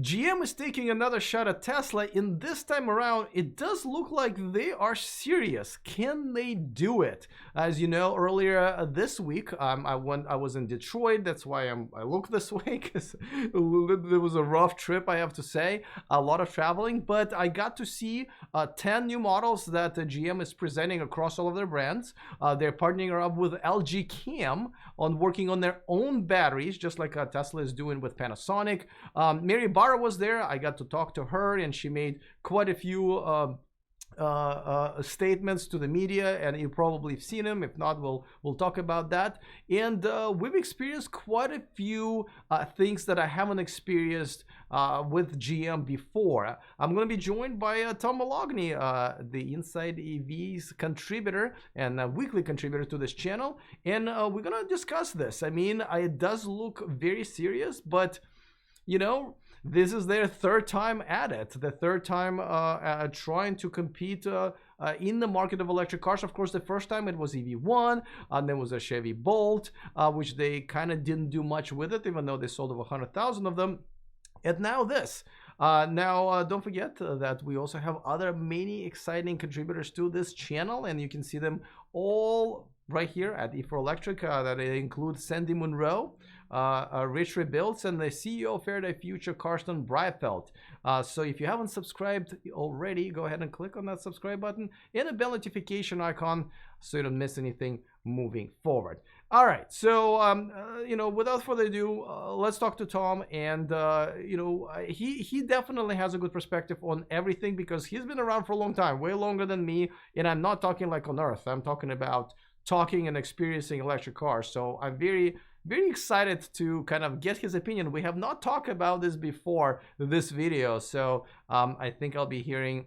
GM is taking another shot at Tesla, and this time around, it does look like they are serious. Can they do it? As you know, earlier this week, I was in Detroit. That's why I look this way, because there was a rough trip, I have to say. A lot of traveling, but I got to see 10 new models that GM is presenting across all of their brands. They're partnering up with LG Chem on working on their own batteries, just like Tesla is doing with Panasonic. Mary Barra was there. I got to talk to her, and she made quite a few statements to the media, and you probably have seen them. If not, we'll talk about that. And we've experienced quite a few things that I haven't experienced with GM before. I'm going to be joined by Tom Moloughney, the InsideEVs contributor and a weekly contributor to this channel, and we're going to discuss this. I mean, it does look very serious, but you know, this is their third time at it, the third time trying to compete in the market of electric cars. Of course, the first time it was EV1, and then was a Chevy Bolt, which they kind of didn't do much with it, even though they sold over 100,000 of them. And now this. Don't forget that we also have other many exciting contributors to this channel, and you can see them all right here at E4 Electric. That include Sandy Monroe, Rich Rebuilds, and the CEO of Faraday Future, Karsten Breifeld. So if you haven't subscribed already, go ahead and click on that subscribe button and a bell notification icon so you don't miss anything moving forward. All right, so without further ado, let's talk to Tom. And he definitely has a good perspective on everything, because he's been around for a long time, way longer than me. And I'm not talking like on Earth. I'm talking about talking and experiencing electric cars. So I'm very excited to kind of get his opinion. We have not talked about this before this video, so I think I'll be hearing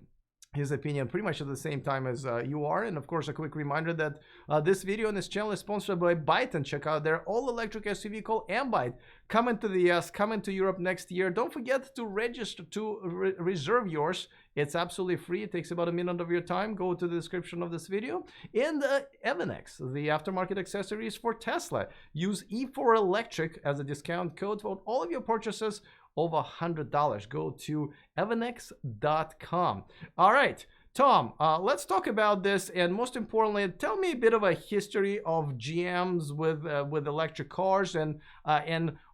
his opinion pretty much at the same time as you are. And of course, a quick reminder that this video on this channel is sponsored by Byte, and check out their all-electric SUV called Byte, coming to the US, coming to Europe next year. Don't forget to register to reserve yours. It's absolutely free. It takes about a minute of your time. Go to the description of this video. And Evanex, the aftermarket accessories for Tesla. Use E4 Electric as a discount code for all of your purchases over $100. Go to evanex.com. All right, Tom, let's talk about this, and most importantly, tell me a bit of a history of GMs with electric cars, and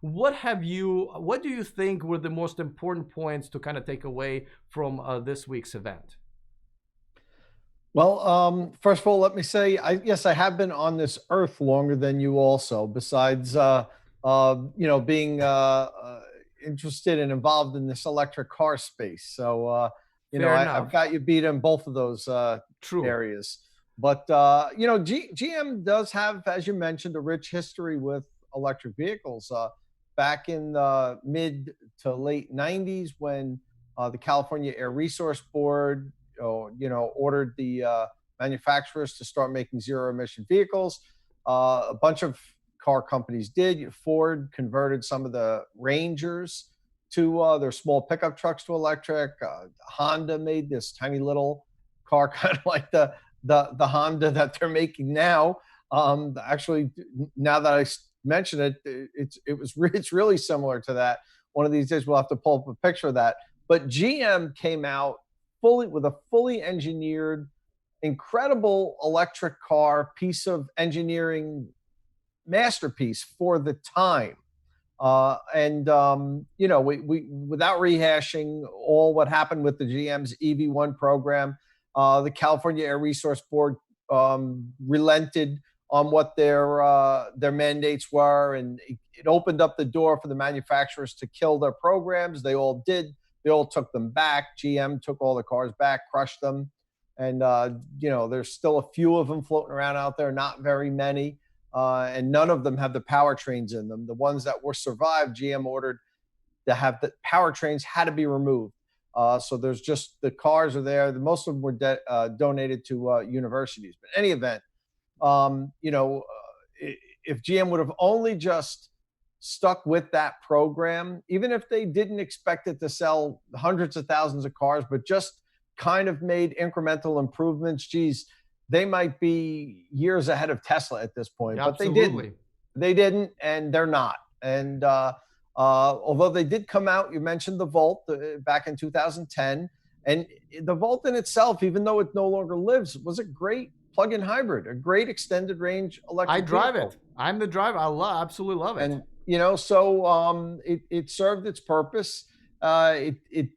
what do you think were the most important points to kind of take away from this week's event? Well, first of all, let me say, yes, I have been on this earth longer than you also, besides, being interested and involved in this electric car space. So, I've got you beat in both of those areas. But, GM does have, as you mentioned, a rich history with electric vehicles. Back in the mid to late 90s, when the California Air Resource Board, ordered the manufacturers to start making zero-emission vehicles, a bunch of car companies did. Ford converted some of the Rangers to their small pickup trucks to electric. Honda made this tiny little car, kind of like the Honda that they're making now. Actually, now that I mention it, it's really similar to that. One of these days we'll have to pull up a picture of that. But GM came out with a fully engineered, incredible electric car, piece of engineering masterpiece for the time. We without rehashing all what happened with the GM's EV1 program, the California Air Resource Board relented on what their mandates were, and it opened up the door for the manufacturers to kill their programs. They all did. They all took them back. GM took all the cars back, crushed them, and there's still a few of them floating around out there, not very many. And none of them have the powertrains in them. The ones that were survived, GM ordered to have the powertrains had to be removed. So there's just the cars are there. Most of them were donated to universities. But in any event, if GM would have only just stuck with that program, even if they didn't expect it to sell hundreds of thousands of cars, but just kind of made incremental improvements, geez, they might be years ahead of Tesla at this point. Yeah, but they didn't, and they're not. And Although they did come out, you mentioned the Volt back in 2010. And the Volt in itself, even though it no longer lives, was a great plug-in hybrid, a great extended range I electric drive vehicle. it. I'm the driver. Absolutely love it. And so it served its purpose. It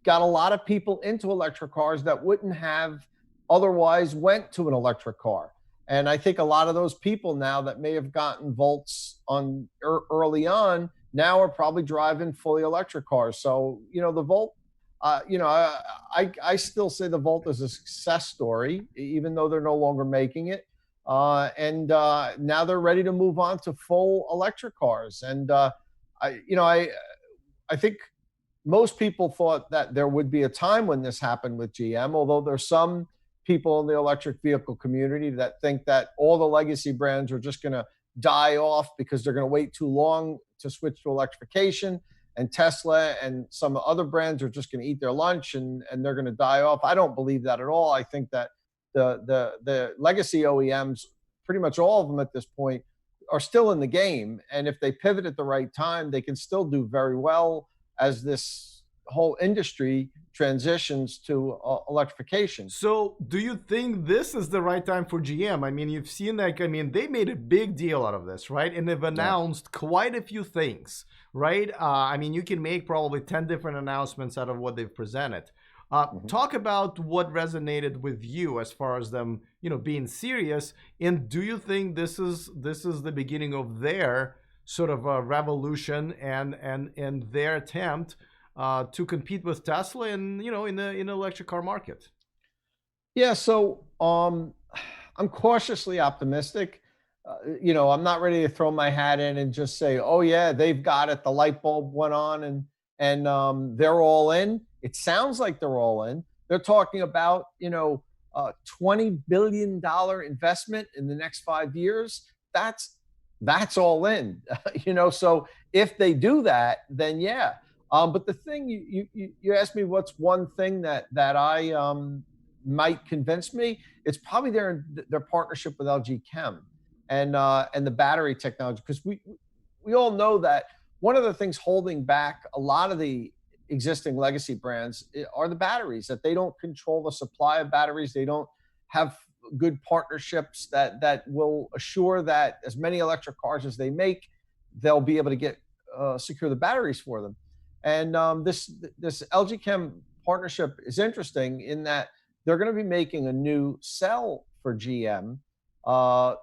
got a lot of people into electric cars that wouldn't have otherwise went to an electric car. And I think a lot of those people now that may have gotten Volts on early on now are probably driving fully electric cars. So the Volt. I still say the Volt is a success story, even though they're no longer making it. And now they're ready to move on to full electric cars. And I think most people thought that there would be a time when this happened with GM, although there's some people in the electric vehicle community that think that all the legacy brands are just going to die off because they're going to wait too long to switch to electrification, and Tesla and some other brands are just going to eat their lunch and they're going to die off. I don't believe that at all. I think that the legacy OEMs, pretty much all of them at this point, are still in the game. And if they pivot at the right time, they can still do very well as this whole industry transitions to electrification. So, do you think this is the right time for GM? I mean, you've seen they made a big deal out of this, right? And they've announced quite a few things, right? You can make probably 10 different announcements out of what they've presented. Talk about what resonated with you as far as them, being serious. And do you think this is the beginning of their sort of a revolution and their attempt to compete with Tesla in the electric car market? Yeah, so I'm cautiously optimistic. I'm not ready to throw my hat in and just say, "Oh yeah, they've got it." The light bulb went on, and they're all in. It sounds like they're all in. They're talking about $20 billion investment in the next 5 years. That's all in. So if they do that, then yeah. But the thing you asked me, what's one thing that I might convince me? It's probably their partnership with LG Chem and the battery technology, because we all know that one of the things holding back a lot of the existing legacy brands are the batteries, that they don't control the supply of batteries. They don't have good partnerships that will assure that as many electric cars as they make, they'll be able to get secure the batteries for them. And this LG Chem partnership is interesting in that they're going to be making a new cell for GM. A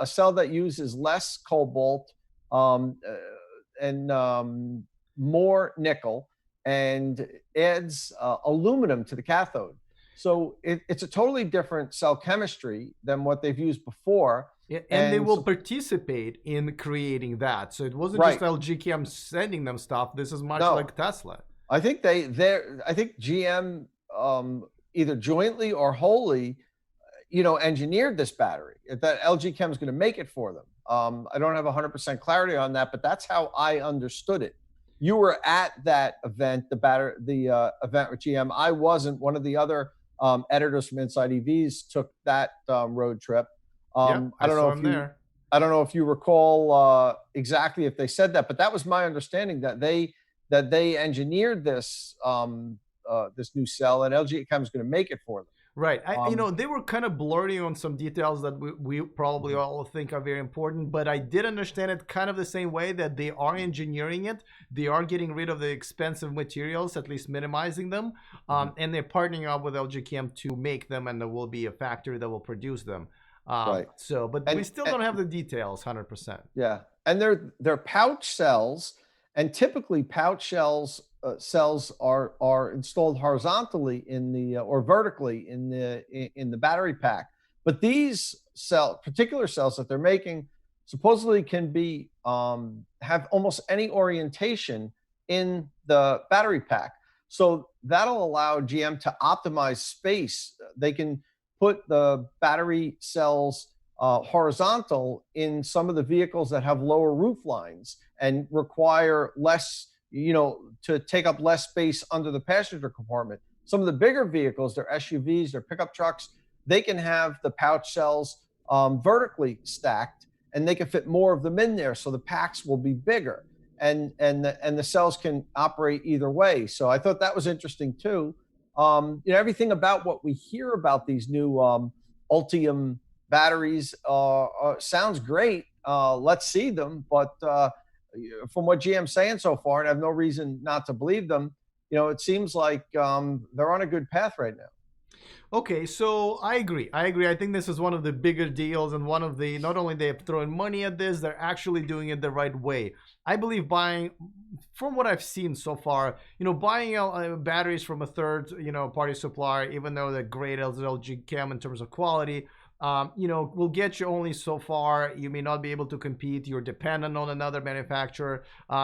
cell that uses less cobalt and more nickel and adds aluminum to the cathode. So it's a totally different cell chemistry than what they've used before. Yeah, and they will participate in creating that. So it wasn't just LG Chem sending them stuff. This is much like Tesla. I think I think GM either jointly or wholly, engineered this battery. That LG Chem is going to make it for them. I don't have 100% clarity on that, but that's how I understood it. You were at that event, the event with GM. I wasn't. One of the other editors from InsideEVs took that road trip. I don't know if you recall exactly if they said that, but that was my understanding, that they engineered this this new cell, and LG Chem is going to make it for them. Right. They were kind of blurting on some details that we probably all think are very important, but I did understand it kind of the same way, that they are engineering it. They are getting rid of the expensive materials, at least minimizing them. And they're partnering up with LG Chem to make them, and there will be a factory that will produce them. So, but we still don't have the details 100%. Yeah. And they're pouch cells, and typically pouch cells are installed horizontally or vertically in the battery pack. But these particular cells that they're making supposedly can be have almost any orientation in the battery pack. So that'll allow GM to optimize space. They can put the battery cells horizontal in some of the vehicles that have lower roof lines and require less, to take up less space under the passenger compartment. Some of the bigger vehicles, their SUVs, their pickup trucks, they can have the pouch cells vertically stacked, and they can fit more of them in there, so the packs will be bigger, and the cells can operate either way. So I thought that was interesting too. Everything about what we hear about these new Ultium batteries sounds great. Let's see them, but from what GM's saying so far, and I have no reason not to believe them, it seems like they're on a good path right now. Okay, so I agree. I think this is one of the bigger deals, and one of the, not only they're throwing money at this, they're actually doing it the right way. I believe buying, from what I've seen so far, buying batteries from a third, party supplier, even though they're great as LG Chem in terms of quality, will get you only so far. You may not be able to compete. You're dependent on another manufacturer.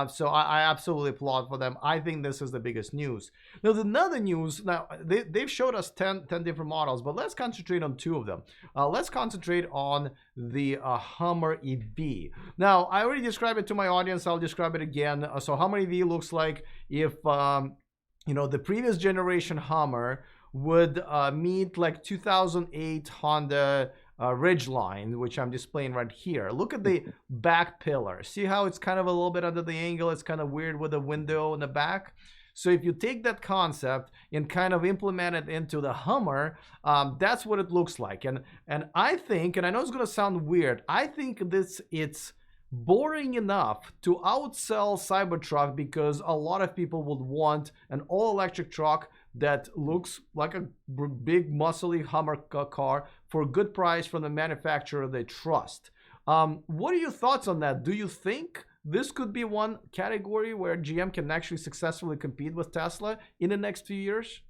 So I absolutely applaud for them. I think this is the biggest news. Now, the other news, they've showed us 10 different models, but let's concentrate on 2 of them. Let's concentrate on the Hummer EV. Now, I already described it to my audience. I'll describe it again. So Hummer EV looks like if, the previous generation Hummer would meet like 2008 Honda Ridgeline, which I'm displaying right here. Look at the back pillar. See how it's kind of a little bit under the angle? It's kind of weird with a window in the back. So if you take that concept and kind of implement it into the Hummer, that's what it looks like. And I think, and I know it's going to sound weird, I think it's boring enough to outsell Cybertruck, because a lot of people would want an all-electric truck that looks like a big muscly Hummer car for a good price from the manufacturer they trust. What are your thoughts on that? Do you think this could be one category where GM can actually successfully compete with Tesla in the next few years?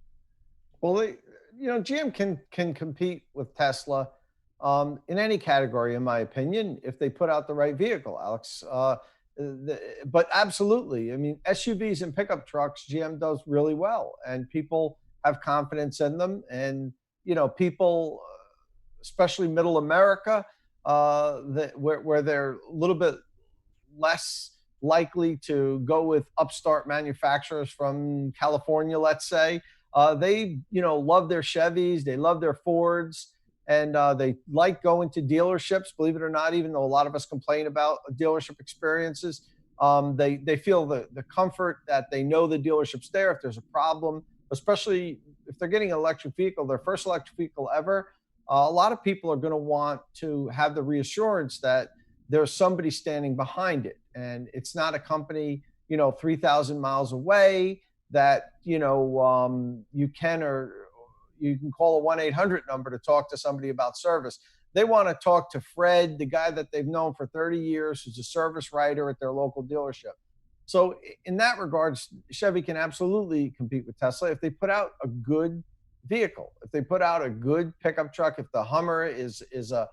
Well, GM can compete with Tesla in any category, in my opinion, if they put out the right vehicle, Alex. But absolutely, I mean, SUVs and pickup trucks, GM does really well, and people have confidence in them. And people, especially Middle America, where they're a little bit less likely to go with upstart manufacturers from California, let's say, they love their Chevys, they love their Fords. And they like going to dealerships, believe it or not, even though a lot of us complain about dealership experiences. They feel the comfort that they know the dealership's there if there's a problem, especially if they're getting an electric vehicle, their first electric vehicle ever. A lot of people are going to want to have the reassurance that there's somebody standing behind it. And it's not a company, 3,000 miles away that, you can call a 1-800 number to talk to somebody about service. They want to talk to Fred, the guy that they've known for 30 years, who's a service writer at their local dealership. So in that regards, Chevy can absolutely compete with Tesla if they put out a good vehicle, if they put out a good pickup truck, if the Hummer is a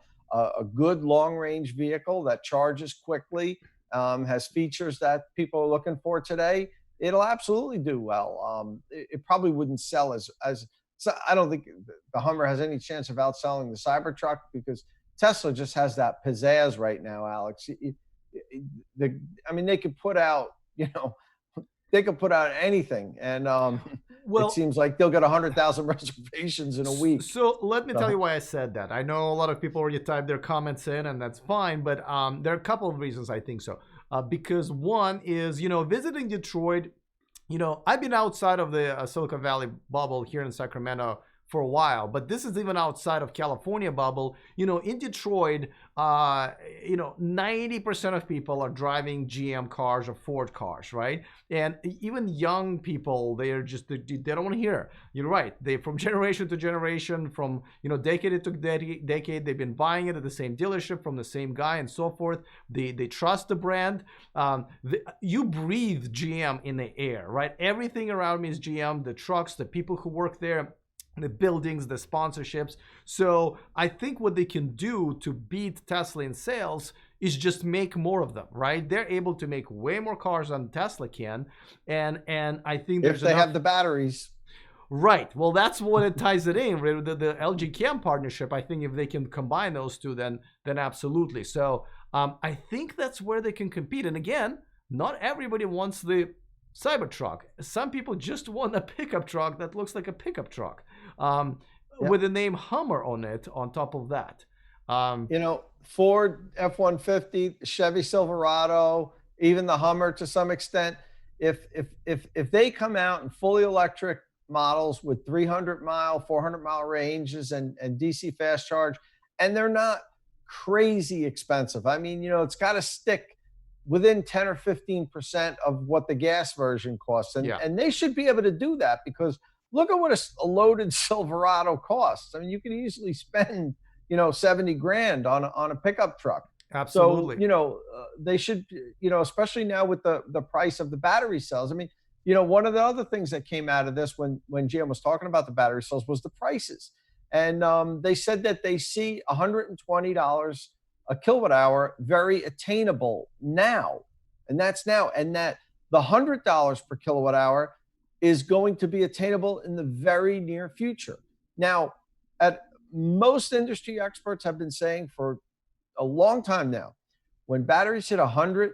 good long-range vehicle that charges quickly, has features that people are looking for today, it'll absolutely do well. It probably wouldn't sell as so I don't think the Hummer has any chance of outselling the Cybertruck, because Tesla just has that pizzazz right now, Alex. They could put out, they could put out anything, and it seems like they'll get 100,000 reservations in a week. So let me tell you why I said that. I know a lot of people already typed their comments in, and that's fine, but there are a couple of reasons I think so. Because one is, visiting Detroit. I've been outside of the Silicon Valley bubble here in Sacramento for a while, but this is even outside of California bubble. In Detroit, 90% of people are driving GM cars or Ford cars, right? And even young people, they don't want to hear. You're right. They, from generation to generation, from decade to decade, they've been buying it at the same dealership from the same guy and so forth. They trust the brand. You breathe GM in the air, right? Everything around me is GM. The trucks, the people who work there, the buildings, the sponsorships. So I think what they can do to beat Tesla in sales is just make more of them, right? They're able to make way more cars than Tesla can. And I think if they have the batteries. Right. Well, that's what it ties it in. The LG Chem partnership, I think if they can combine those two, then absolutely. So I think that's where they can compete. And again, not everybody wants the Cybertruck. Some people just want a pickup truck that looks like a pickup truck with the name Hummer on it on top of that. You know, Ford F-150, Chevy Silverado, even the Hummer to some extent. If they come out in fully electric models with 300-mile, 400-mile ranges and DC fast charge, and they're not crazy expensive. I mean, you know, it's got to stick within 10 or 15% of what the gas version costs. Yeah. And they should be able to do that, because look at what a loaded Silverado costs. I mean, you can easily spend, you know, 70 grand on a pickup truck. So, Absolutely. you know, they should, you know, especially now with the price of the battery cells. I mean, you know, one of the other things that came out of this when GM was talking about the battery cells was the prices. And they said that they see $120 a kilowatt hour very attainable now. And that's now. And that the $100 per kilowatt hour is going to be attainable in the very near future. Now, at most industry experts have been saying for a long time now, when batteries hit $100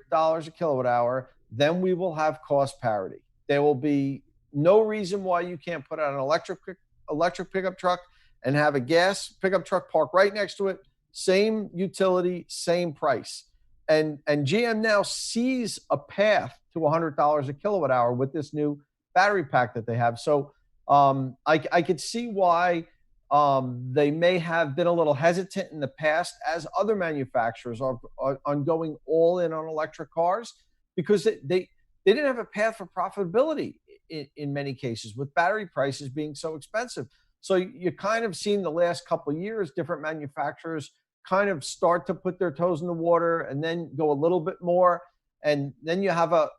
a kilowatt hour, then we will have cost parity. There will be no reason why you can't put out an electric pickup truck and have a gas pickup truck parked right next to it, same utility, same price. And GM now sees a path to $100 a kilowatt hour with this new battery pack that they have. So I could see why they may have been a little hesitant in the past, as other manufacturers are on going all in on electric cars, because they didn't have a path for profitability in many cases, with battery prices being so expensive. So you kind of seen the last couple of years, different manufacturers kind of start to put their toes in the water and then go a little bit more. And then you have a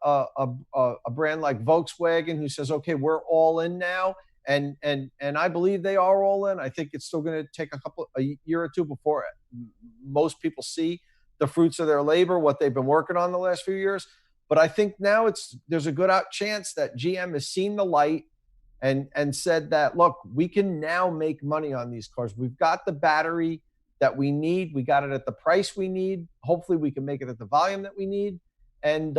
brand like Volkswagen who says, okay, we're all in now. And I believe they are all in. I think it's still going to take a year or two before most people see the fruits of their labor, what they've been working on the last few years. But I think now there's a good chance that GM has seen the light and said that, look, we can now make money on these cars. We've got the battery that we need. We got it at the price we need. Hopefully we can make it at the volume that we need. And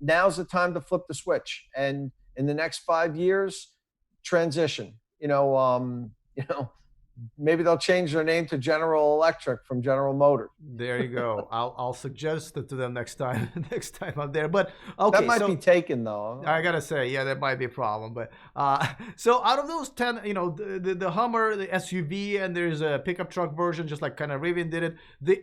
now's the time to flip the switch. And in the next 5 years, transition. Maybe they'll change their name to General Electric from General Motors. There you go. I'll suggest it to them next time. Next time I'm there. But okay, that might be taken though. I gotta say, yeah, that might be a problem. But so out of those 10, you know, the Hummer, the SUV, and there's a pickup truck version, just like kind of Rivian did it.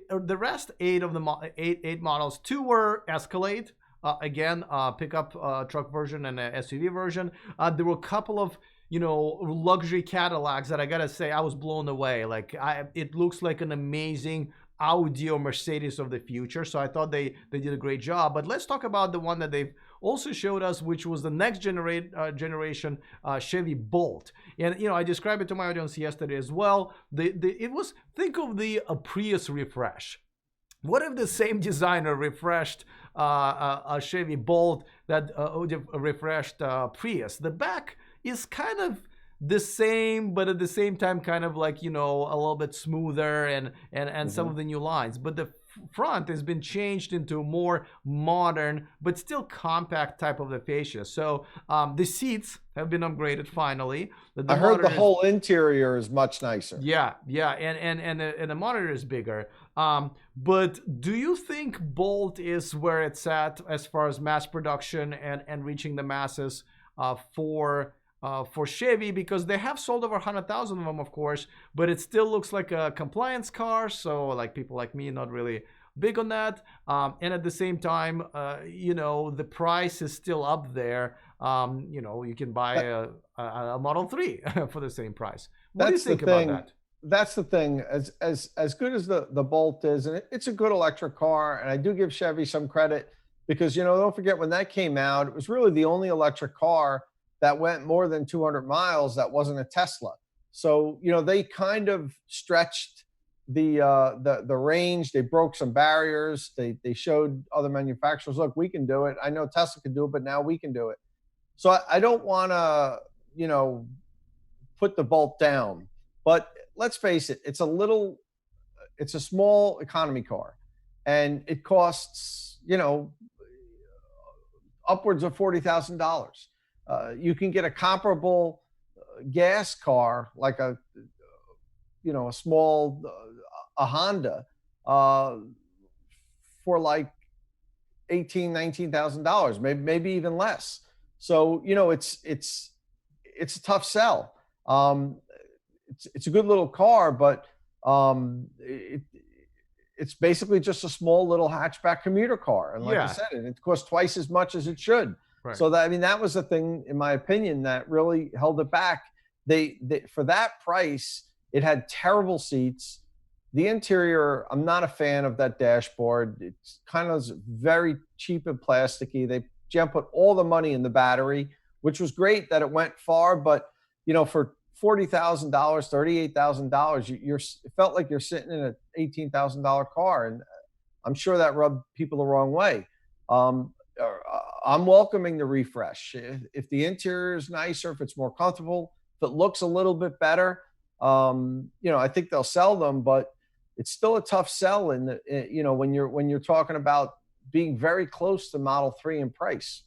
The rest eight of the eight models, 2 were Escalade. Again, pickup truck version and a SUV version. There were a couple of, you know, luxury Cadillacs that I gotta say I was blown away. Like it looks like an amazing Audi or Mercedes of the future. So I thought they did a great job. But let's talk about the one that they've also showed us, which was the next generation Chevy Bolt. And you know, I described it to my audience yesterday as well. It was, think of the Prius refresh. What if the same designer refreshed a Chevy Bolt that refreshed Prius? The back is kind of the same, but at the same time kind of like, you know, a little bit smoother and some of the new lines. But the front has been changed into a more modern but still compact type of the fascia. So the seats have been upgraded finally. I heard the whole interior is much nicer. Yeah, and the monitor is bigger. But do you think Bolt is where it's at as far as mass production and reaching the masses for Chevy? Because they have sold over 100,000 of them, of course, but it still looks like a compliance car. So like people like me, not really big on that. And at the same time, you know, the price is still up there. You know, you can buy a Model 3 for the same price. What do you think about that? That's the thing. As good as the Bolt is, and it's a good electric car, and I do give Chevy some credit because, you know, don't forget when that came out, it was really the only electric car that went more than 200 miles that wasn't a Tesla. So, you know, they kind of stretched the range. They broke some barriers. They showed other manufacturers, look, we can do it. I know Tesla could do it, but now we can do it. So I don't want to, you know, put the Bolt down, but let's face it, it's a small economy car, and it costs, you know, upwards of $40,000. You can get a comparable gas car, like a small a Honda uh, for like $18,000, $19,000, maybe even less. So it's a tough sell. It's a good little car, but it's basically just a small little hatchback commuter car, and like I Yeah, said, it costs twice as much as it should. right. So that, I mean, that was the thing, in my opinion, that really held it back. They for that price, it had terrible seats. The interior, I'm not a fan of that dashboard. It's kind of very cheap and plasticky. GM put all the money in the battery, which was great that it went far, but for $40,000, $38,000, it felt like you're sitting in an $18,000 car, and I'm sure that rubbed people the wrong way. I'm welcoming the refresh. If the interior is nicer, if it's more comfortable, if it looks a little bit better, I think they'll sell them, but it's still a tough sell when you're talking about being very close to Model 3 in price.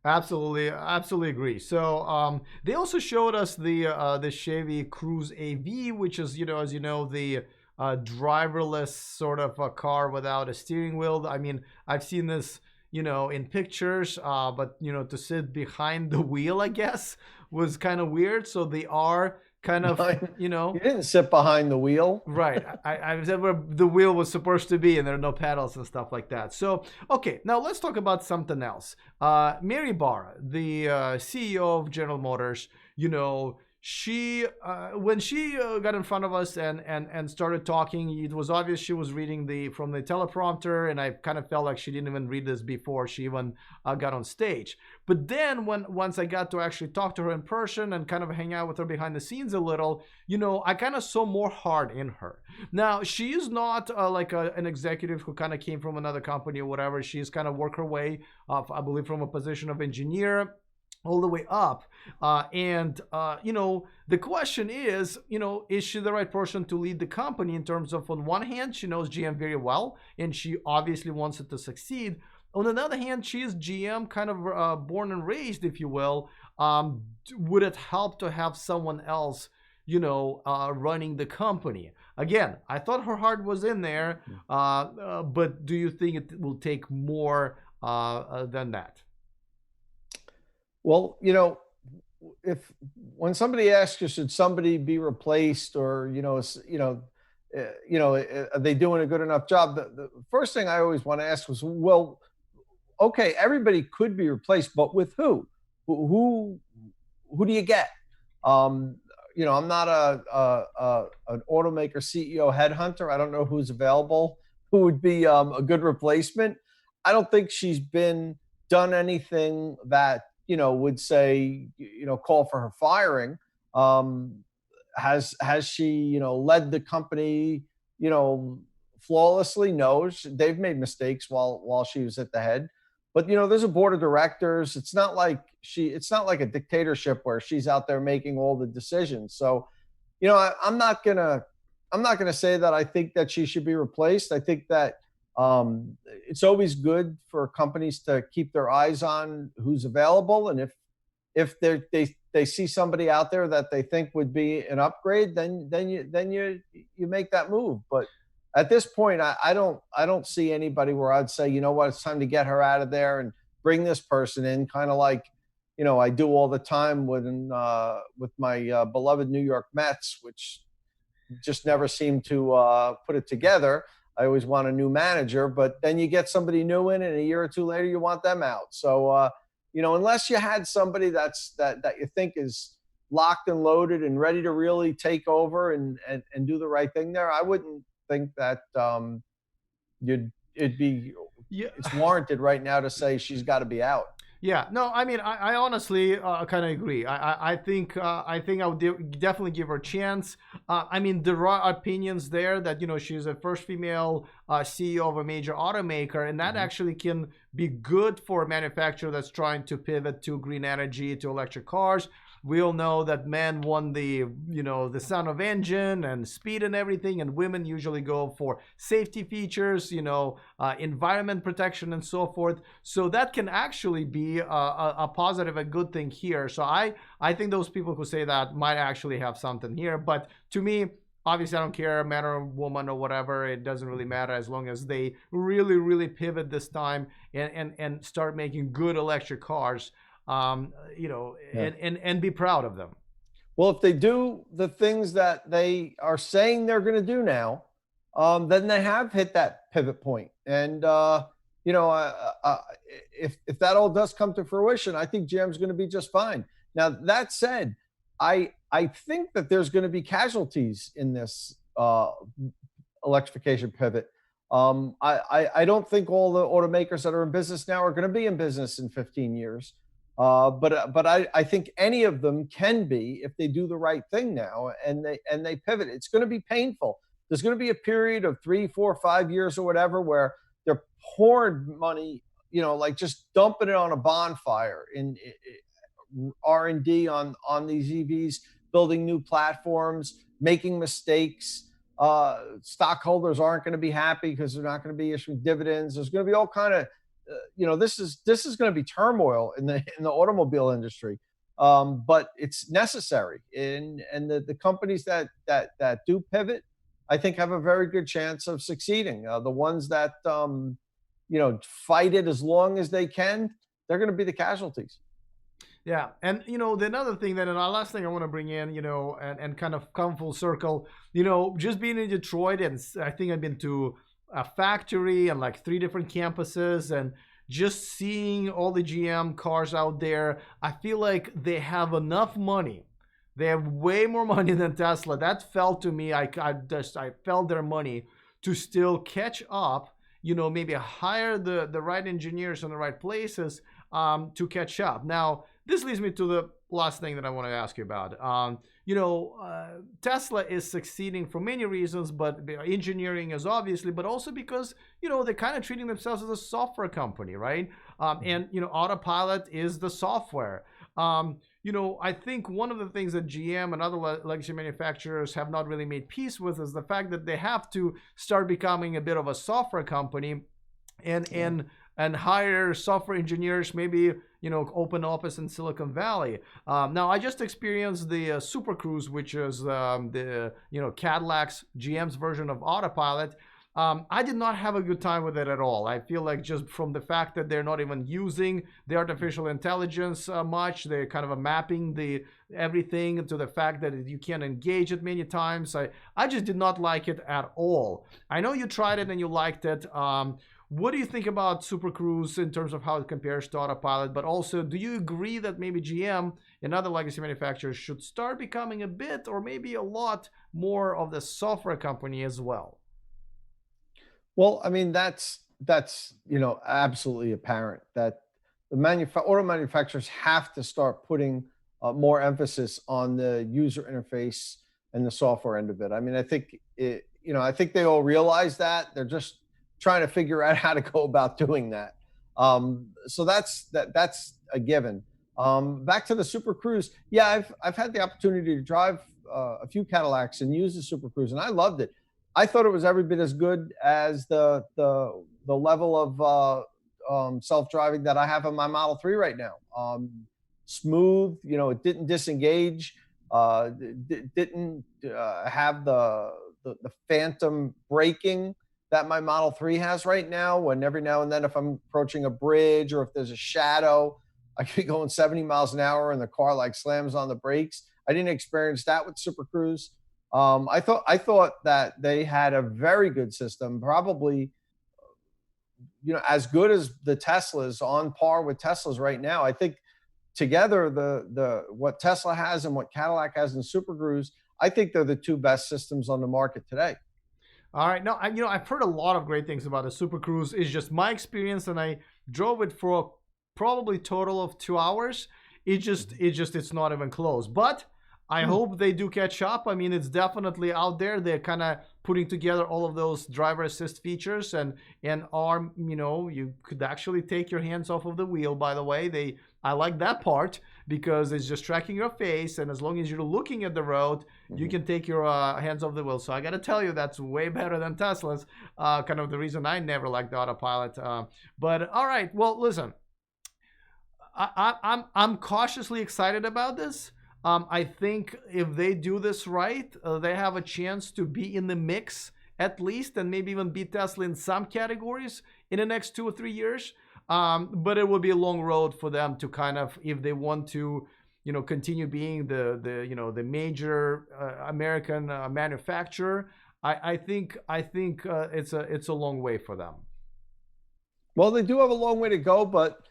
Absolutely, absolutely agree. So they also showed us the Chevy Cruze AV, which is, as you know, the driverless sort of a car without a steering wheel. I mean, I've seen this, in pictures, but to sit behind the wheel, I guess, was kind of weird. So they are kind of, You didn't sit behind the wheel. Right. I was where the wheel was supposed to be, and there are no pedals and stuff like that. So, okay, now let's talk about something else. Mary Barra, the CEO of General Motors, she when she got in front of us and started talking, it was obvious she was reading from the teleprompter, and I kind of felt like she didn't even read this before she even got on stage. But then once I got to actually talk to her in person and kind of hang out with her behind the scenes a little, I kind of saw more heart in her. Now, she is not like an executive who kind of came from another company or whatever. She's kind of worked her way up, I believe, from a position of engineer all the way up. The question is she the right person to lead the company in terms of, on one hand, she knows GM very well, and she obviously wants it to succeed. On the other hand, she is GM kind of born and raised, if you will. Would it help to have someone else, running the company? Again, I thought her heart was in there, but do you think it will take more than that? Well, when somebody asks you, should somebody be replaced, or are they doing a good enough job? The first thing I always want to ask was, well, okay, everybody could be replaced, but with who? Who do you get? I'm not an automaker CEO headhunter. I don't know who's available, who would be a good replacement. I don't think she's done anything that would say, call for her firing. Has she, led the company, flawlessly? No, they've made mistakes while she was at the head. But there's a board of directors. It's not like a dictatorship where she's out there making all the decisions. So, I'm not gonna say that I think that she should be replaced. I think that it's always good for companies to keep their eyes on who's available, and if they see somebody out there that they think would be an upgrade, then you make that move. But at this point, I don't see anybody where I'd say, it's time to get her out of there and bring this person in, kind of like I do all the time with my beloved New York Mets, which just never seem to put it together. I always want a new manager, but then you get somebody new in, and a year or two later, you want them out. So, unless you had somebody that you think is locked and loaded and ready to really take over and do the right thing there, I wouldn't think that it's warranted right now to say she's got to be out. Yeah, no, I mean, I honestly kind of agree. I think I would definitely give her a chance. I mean, there are opinions there that she's a first female CEO of a major automaker, and that actually can be good for a manufacturer that's trying to pivot to green energy, to electric cars. We all know that men want the sound of engine and speed and everything, and women usually go for safety features, environment protection and so forth. So that can actually be a positive, a good thing here. So I think those people who say that might actually have something here. But to me, obviously I don't care, man or woman or whatever, it doesn't really matter as long as they really pivot this time and start making good electric cars, Yeah. and be proud of them. Well, if they do the things that they are saying they're going to do now, then they have hit that pivot point. And you know, if that all does come to fruition, I think GM's going to be just fine. Now that said, I think that there's going to be casualties in this electrification pivot. I don't think all the automakers that are in business now are going to be in business in 15 years. But I think any of them can be if they do the right thing now and they pivot. It's going to be painful. There's going to be a period of 3, 4, 5 years or whatever where they're pouring money, you know, like just dumping it on a bonfire in R&D on these EVs, building new platforms, making mistakes. Stockholders aren't going to be happy because they're not going to be issuing dividends. There's going to be all kind of this is going to be turmoil in the automobile industry, but it's necessary. And the companies that do pivot, I think, have a very good chance of succeeding. The ones that fight it as long as they can, they're going to be the casualties. Yeah, and the another thing that, and our last thing I want to bring in, and kind of come full circle, just being in Detroit, and I think I've been to a factory and like 3 different campuses, and just seeing all the GM cars out there, I feel like they have enough money. They have way more money than Tesla. That felt to me, I felt their money to still catch up, maybe hire the right engineers in the right places to catch up. Now, this leads me to the last thing that I want to ask you about. Tesla is succeeding for many reasons, but engineering is obviously, but also because, they're kind of treating themselves as a software company, right? And Autopilot is the software. I think one of the things that GM and other legacy manufacturers have not really made peace with is the fact that they have to start becoming a bit of a software company and hire software engineers, maybe, open office in Silicon Valley. Now, I just experienced the Super Cruise, which is the Cadillac's, GM's version of Autopilot. I did not have a good time with it at all. I feel like just from the fact that they're not even using the artificial intelligence much, they're kind of mapping everything to the fact that you can't engage it many times. I just did not like it at all. I know you tried it and you liked it. What do you think about Super Cruise in terms of how it compares to Autopilot? But also, do you agree that maybe GM and other legacy manufacturers should start becoming a bit or maybe a lot more of the software company as well? Well, I mean, that's absolutely apparent that the auto manufacturers have to start putting more emphasis on the user interface and the software end of it. I mean, I think I think they all realize that. They're just trying to figure out how to go about doing that. So that's a given. Back to the Super Cruise. Yeah, I've had the opportunity to drive a few Cadillacs and use the Super Cruise, and I loved it. I thought it was every bit as good as the level of self-driving that I have in my Model 3 right now. Smooth, it didn't disengage, didn't have the phantom braking that my Model 3 has right now, when every now and then if I'm approaching a bridge or if there's a shadow, I could be going 70 miles an hour and the car like slams on the brakes. I didn't experience that with Super Cruise. I thought that they had a very good system, probably as good as the Teslas, on par with Teslas right now. I think together the what Tesla has and what Cadillac has in Super Cruise, I think they're the 2 best systems on the market today. All right. No, I've heard a lot of great things about the Super Cruise. It's just my experience, and I drove it for probably total of 2 hours. It's not even close. But I hope they do catch up. I mean, it's definitely out there. They're kind of putting together all of those driver assist features, and you could actually take your hands off of the wheel. By the way, I like that part because it's just tracking your face, and as long as you're looking at the road, you can take your hands off the wheel. So I got to tell you, that's way better than Tesla's. Kind of the reason I never liked the Autopilot. But all right, well, listen, I'm cautiously excited about this. I think if they do this right, they have a chance to be in the mix at least, and maybe even beat Tesla in some categories in the next 2 or 3 years. But it will be a long road for them to kind of, if they want to, continue being the major American manufacturer. I think it's a long way for them. Well, they do have a long way to go, but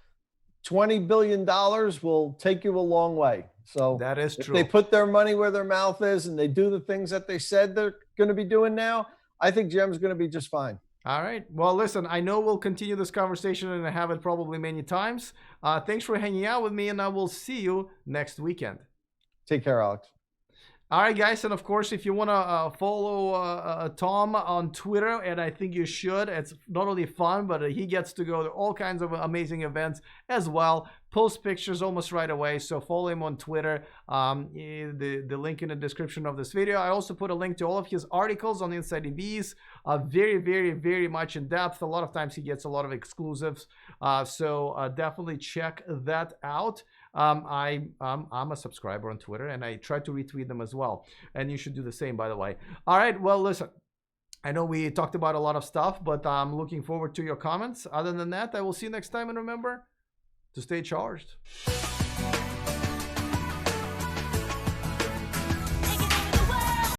$20 billion will take you a long way. So that is true. If they put their money where their mouth is and they do the things that they said they're going to be doing now, I think GM's going to be just fine. All right. Well, listen, I know we'll continue this conversation and have it probably many times. Thanks for hanging out with me, and I will see you next weekend. Take care, Alex. All right, guys. And of course, if you want to follow Tom on Twitter, and I think you should, it's not only fun, but he gets to go to all kinds of amazing events as well. Post pictures almost right away. So follow him on Twitter. The link in the description of this video. I also put a link to all of his articles on InsideEVs. Very, very, very much in depth. A lot of times he gets a lot of exclusives. So definitely check that out. I'm a subscriber on Twitter, and I try to retweet them as well. And you should do the same, by the way. All right. Well, listen, I know we talked about a lot of stuff, but I'm looking forward to your comments. Other than that, I will see you next time. And remember to stay charged.